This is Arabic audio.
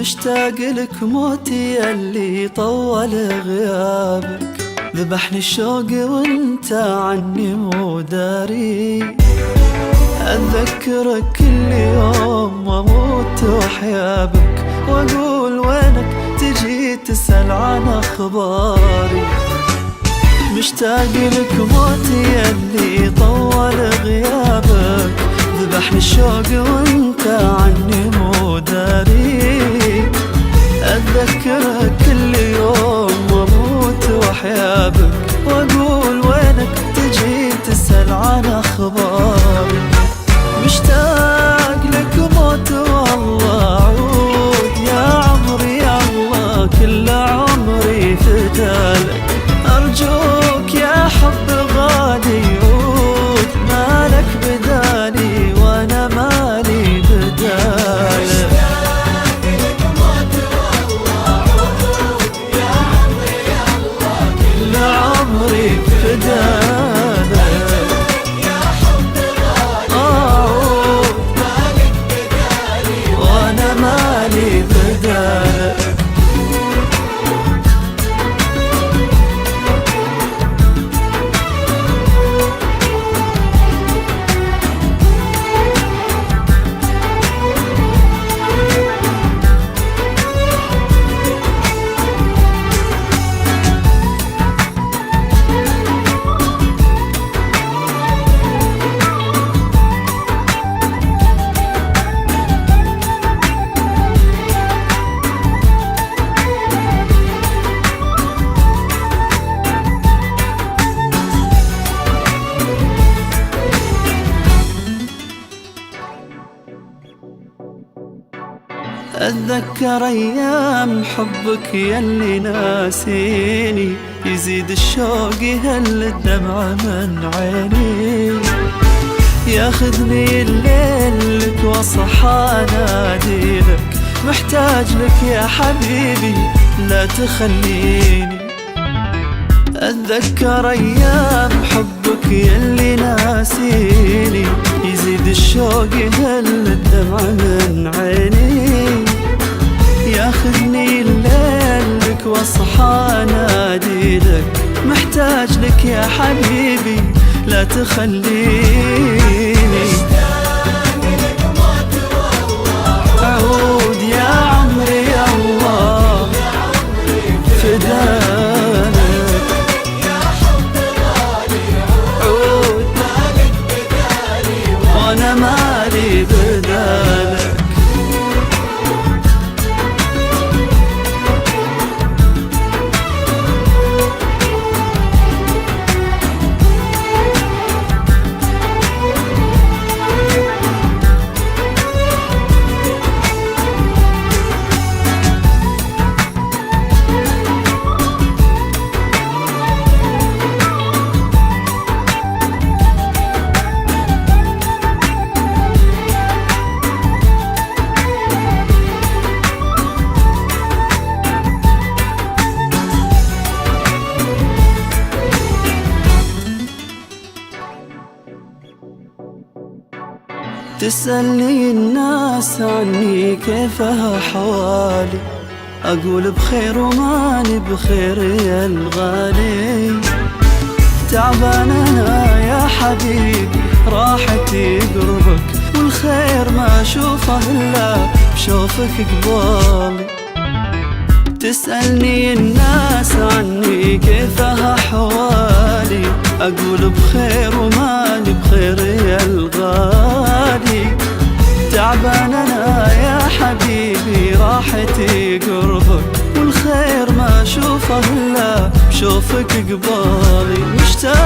مشتاق لك موتي اللي طول غيابك، ذبحني الشوق وانت عني مو داري. أتذكرك كل يوم واموت وحيابك، واقول وينك تجي تسأل عن اخباري. مشتاق لك موتي اللي طول غيابك، ذبحني الشوق وانت عني مو داري. أتذكرك كل يوم واموت وحيابك، واقول وينك تجي تسأل عن اخباري. مشتاق لك موت والله عود يا عمري، يا الله كل عمري فدالك. أرجوك يا حب غالي عود، مالك بدالي وانا مالي بدالك. مشتاق لك موت والله عود يا عمري، يا الله كل عمري فدالك. يا حب غالي عود مالك بدالي وانا مالي بدالك. أتذكر أيام حبك يلي ناسيني، يزيد الشوق يهل الدمع من عيني. ياخذني الليل لك واصحى ناديلك، محتاج لك يا حبيبي لا تخليني. أتذكر أيام حبك يلي ناسيني، يزيد الشوق يهل الدمع من عيني. ياخذني الليل لك واصحى ناديلك، محتاج لك يا حبيبي لا تخليني. مشتاق لك موت والله عود يا عمري، يا الله فدالك. يا حب غالي عود مالك بدالي وانا مالي بدالك. تسألني الناس عني كيف أحوالي، أقول بخير وماني بخير يا الغالي. تعبان أنا يا حبيبي راحتي قربك، والخير ما أشوفه إلا بشوفك قبالي. تسألني الناس عني كيف أحوالي، أقول بخير وماني بخير يا الغالي. تعبان أنا يا حبيبي راحتي قربك، والخير ما أشوفه إلا بشوفك قبالي. مشتاق